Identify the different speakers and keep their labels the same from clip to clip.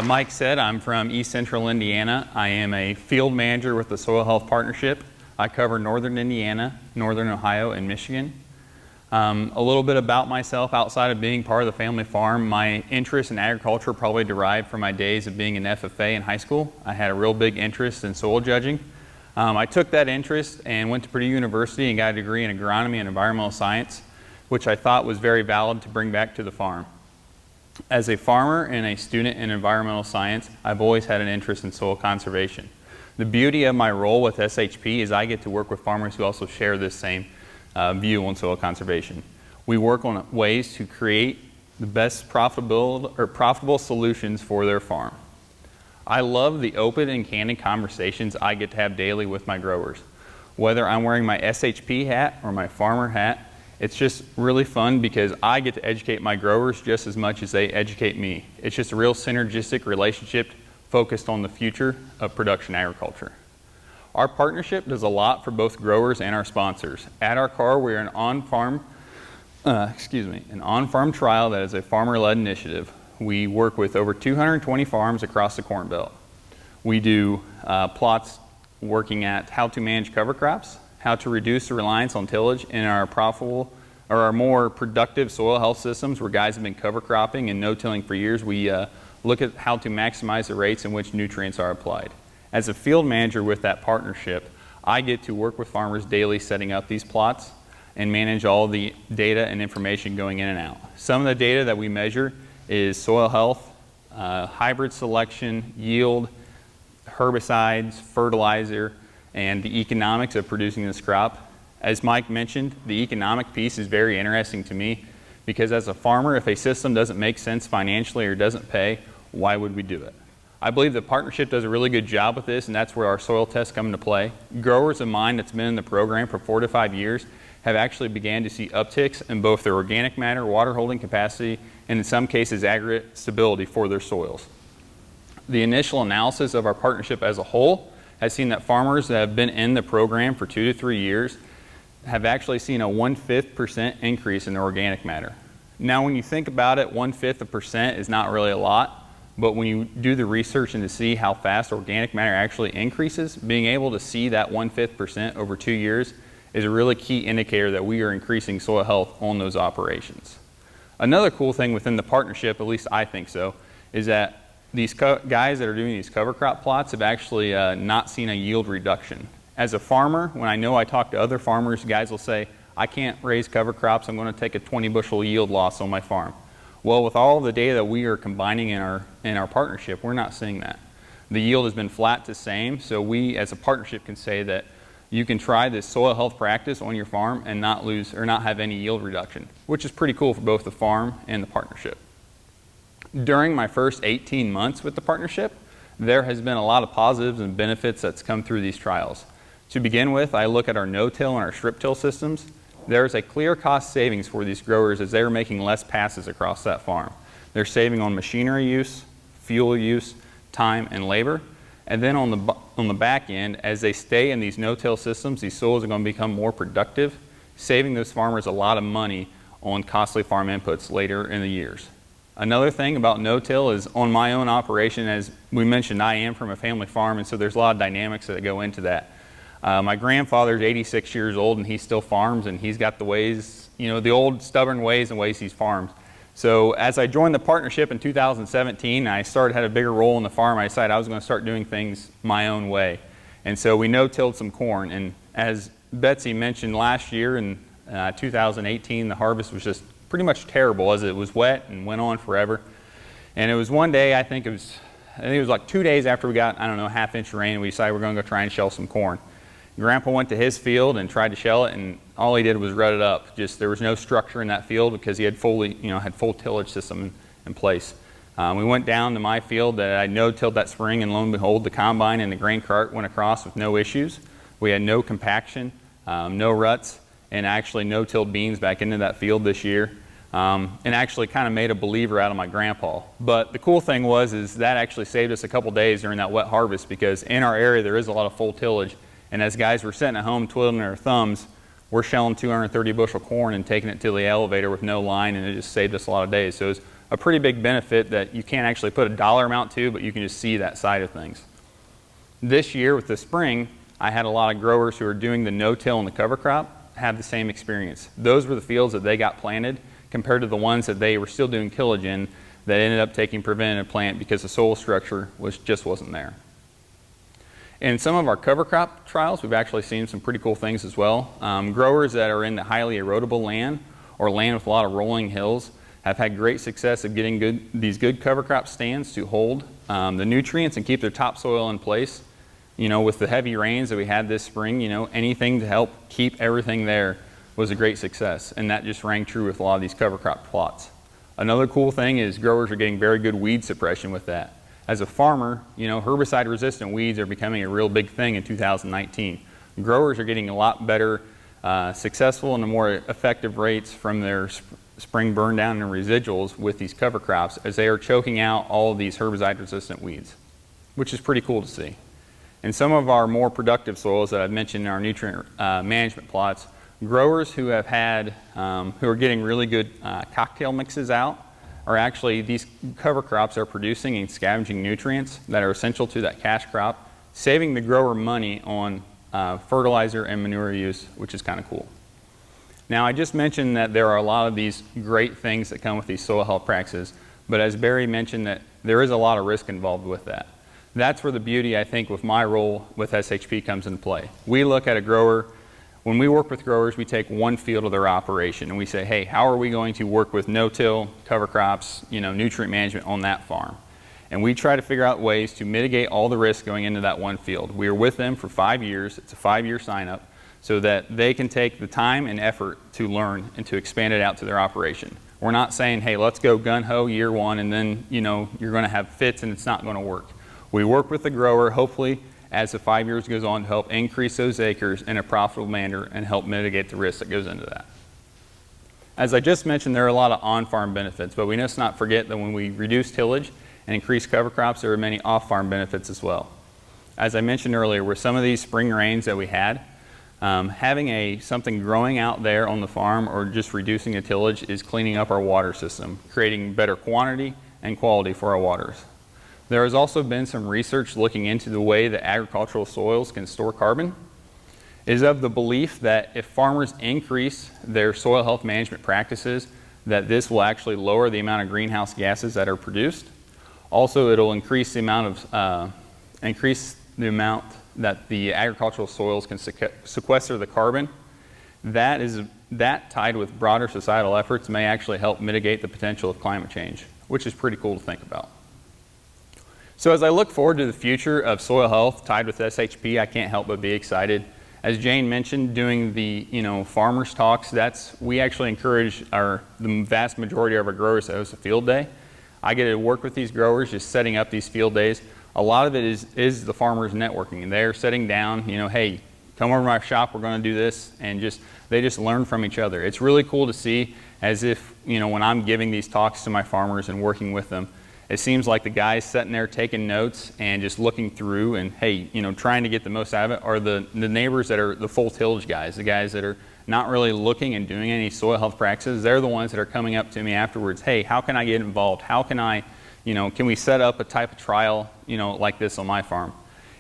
Speaker 1: Mike said, I'm from East Central Indiana. I am a field manager with the Soil Health Partnership. I cover Northern Indiana, Northern Ohio, and Michigan. A little bit about myself outside of being part of the family farm. My interest in agriculture probably derived from my days of being an FFA in high school. I had a real big interest in soil judging. I took that interest and went to Purdue University and got a degree in agronomy and environmental science, which I thought was very valid to bring back to the farm. As a farmer and a student in environmental science, I've always had an interest in soil conservation. The beauty of my role with SHP is I get to work with farmers who also share this same view on soil conservation. We work on ways to create the best profitable solutions for their farm. I love the open and candid conversations I get to have daily with my growers. Whether I'm wearing my SHP hat or my farmer hat, it's just really fun because I get to educate my growers just as much as they educate me. It's just a real synergistic relationship focused on the future of production agriculture. Our partnership does a lot for both growers and our sponsors. At our car, we're an on-farm trial that is a farmer-led initiative. We work with over 220 farms across the Corn Belt. We do plots working at how to manage cover crops, how to reduce the reliance on tillage in our our more productive soil health systems where guys have been cover cropping and no-tilling for years. We look at how to maximize the rates in which nutrients are applied. As a field manager with that partnership, I get to work with farmers daily setting up these plots and manage all the data and information going in and out. Some of the data that we measure is soil health, hybrid selection, yield, herbicides, fertilizer, and the economics of producing this crop. As Mike mentioned, the economic piece is very interesting to me because as a farmer, if a system doesn't make sense financially or doesn't pay, why would we do it? I believe the partnership does a really good job with this, and that's where our soil tests come into play. Growers of mine that's been in the program for 4 to 5 years have actually began to see upticks in both their organic matter, water holding capacity, and in some cases aggregate stability for their soils. The initial analysis of our partnership as a whole has seen that farmers that have been in the program for 2 to 3 years have actually seen a 1/5% increase in their organic matter. Now when you think about it, 1/5% is not really a lot. But when you do the research and to see how fast organic matter actually increases, being able to see that 1/5% over 2 years is a really key indicator that we are increasing soil health on those operations. Another cool thing within the partnership, at least I think so, is that these guys that are doing these cover crop plots have actually not seen a yield reduction. As a farmer, when I talk to other farmers, guys will say, I can't raise cover crops, I'm going to take a 20 bushel yield loss on my farm. Well, with all the data that we are combining in our partnership, we're not seeing that. The yield has been flat to same, so we as a partnership can say that you can try this soil health practice on your farm and not lose or not have any yield reduction, which is pretty cool for both the farm and the partnership. During my first 18 months with the partnership, there has been a lot of positives and benefits that's come through these trials. To begin with, I look at our no-till and our strip-till systems. There's a clear cost savings for these growers as they're making less passes across that farm. They're saving on machinery use, fuel use, time, and labor. And then on the back end, as they stay in these no-till systems, these soils are going to become more productive, saving those farmers a lot of money on costly farm inputs later in the years. Another thing about no-till is on my own operation, as we mentioned, I am from a family farm, and so there's a lot of dynamics that go into that. My grandfather's 86 years old and he still farms, and he's got the ways, the old stubborn ways and ways he's farmed. So as I joined the partnership in 2017, I had a bigger role in the farm. I decided I was going to start doing things my own way. And so we no-tilled some corn. And as Betsy mentioned last year in 2018, the harvest was just pretty much terrible as it was wet and went on forever. And it was one day, I think it was like 2 days after we got, a half-inch rain, and we decided we're going to go try and shell some corn. Grandpa went to his field and tried to shell it, and all he did was rut it up. There was no structure in that field because he had full tillage system in place. We went down to my field that I no-tilled that spring, and lo and behold, the combine and the grain cart went across with no issues. We had no compaction, no ruts, and actually no-tilled beans back into that field this year. And actually kind of made a believer out of my grandpa. But the cool thing is that actually saved us a couple days during that wet harvest because in our area there is a lot of full tillage. And as guys were sitting at home twiddling their thumbs, we're shelling 230 bushel corn and taking it to the elevator with no line, and it just saved us a lot of days. So it was a pretty big benefit that you can't actually put a dollar amount to, but you can just see that side of things. This year with the spring, I had a lot of growers who are doing the no-till and the cover crop have the same experience. Those were the fields that they got planted compared to the ones that they were still doing tillage in that ended up taking preventative plant because the soil structure just wasn't there. In some of our cover crop trials, we've actually seen some pretty cool things as well. Growers that are in the highly erodible land or land with a lot of rolling hills have had great success of getting these good cover crop stands to hold the nutrients and keep their topsoil in place. You know, with the heavy rains that we had this spring, you know, anything to help keep everything there was a great success, and that just rang true with a lot of these cover crop plots. Another cool thing is growers are getting very good weed suppression with that. As a farmer, you know, herbicide-resistant weeds are becoming a real big thing in 2019. Growers are getting a lot better successful and more effective rates from their spring burn down and residuals with these cover crops as they are choking out all of these herbicide-resistant weeds, which is pretty cool to see. In some of our more productive soils that I've mentioned in our nutrient management plots, growers who have had, who are getting really good cocktail mixes out, are actually, these cover crops are producing and scavenging nutrients that are essential to that cash crop, saving the grower money on fertilizer and manure use, which is kind of cool. Now, I just mentioned that there are a lot of these great things that come with these soil health practices, but as Barry mentioned, that there is a lot of risk involved with that. That's where the beauty, I think, with my role with SHP comes into play. We look at a grower. When we work with growers, we take one field of their operation and we say, hey, how are we going to work with no-till, cover crops, you know, nutrient management on that farm? And we try to figure out ways to mitigate all the risks going into that one field. We are with them for 5 years. It's a 5-year sign-up so that they can take the time and effort to learn and to expand it out to their operation. We're not saying, hey, let's go gun-ho year one and then, you know, you're going to have fits and it's not going to work. We work with the grower, hopefully, as the 5 years goes on to help increase those acres in a profitable manner and help mitigate the risk that goes into that. As I just mentioned, there are a lot of on-farm benefits, but we must not forget that when we reduce tillage and increase cover crops, there are many off-farm benefits as well. As I mentioned earlier, with some of these spring rains that we had, having something growing out there on the farm or just reducing the tillage is cleaning up our water system, creating better quantity and quality for our waters. There has also been some research looking into the way that agricultural soils can store carbon. It is of the belief that if farmers increase their soil health management practices, that this will actually lower the amount of greenhouse gases that are produced. Also, it'll increase the amount that the agricultural soils can sequester the carbon. That tied with broader societal efforts may actually help mitigate the potential of climate change, which is pretty cool to think about. So as I look forward to the future of soil health tied with SHP, I can't help but be excited. As Jane mentioned, doing the farmers talks, we actually encourage the vast majority of our growers to host a field day. I get to work with these growers just setting up these field days. A lot of it is the farmers networking, and they're sitting down, hey, come over to my shop, we're going to do this, and they just learn from each other. It's really cool to see, as if when I'm giving these talks to my farmers and working with them, it seems like the guys sitting there taking notes and just looking through and, hey, trying to get the most out of it are the neighbors that are the full tillage guys, the guys that are not really looking and doing any soil health practices. They're the ones that are coming up to me afterwards, hey, how can I get involved? How can I, can we set up a type of trial, like this on my farm?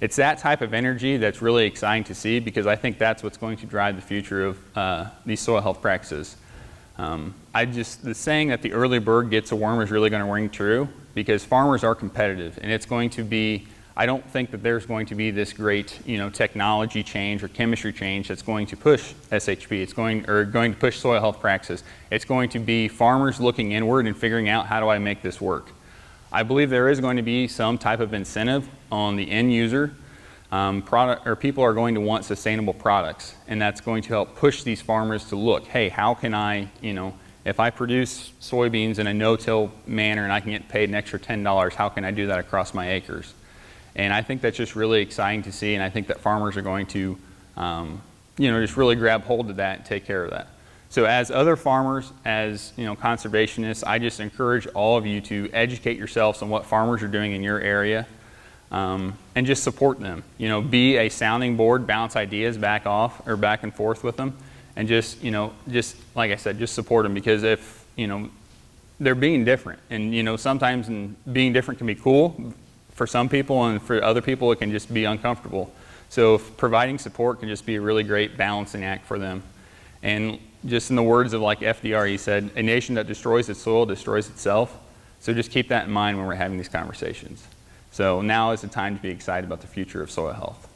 Speaker 1: It's that type of energy that's really exciting to see, because I think that's what's going to drive the future of these soil health practices. The saying that the early bird gets a worm is really going to ring true, because farmers are competitive, and it's going to be, I don't think that there's going to be this great, technology change or chemistry change that's going to push SHP. It's going to push soil health practices. It's going to be farmers looking inward and figuring out, how do I make this work? I believe there is going to be some type of incentive on the end user. People are going to want sustainable products, and that's going to help push these farmers to look, hey, how can I, if I produce soybeans in a no-till manner and I can get paid an extra $10, how can I do that across my acres? And I think that's just really exciting to see, and I think that farmers are going to, just really grab hold of that and take care of that. So as other farmers, as conservationists, I just encourage all of you to educate yourselves on what farmers are doing in your area, and just support them. Be a sounding board, bounce ideas back and forth with them, and just like I said, just support them, because if they're being different. And you know, sometimes being different can be cool for some people, and for other people it can just be uncomfortable. So providing support can just be a really great balancing act for them. And just in the words of like FDR, he said, "A nation that destroys its soil destroys itself." So just keep that in mind when we're having these conversations. So now is the time to be excited about the future of soil health.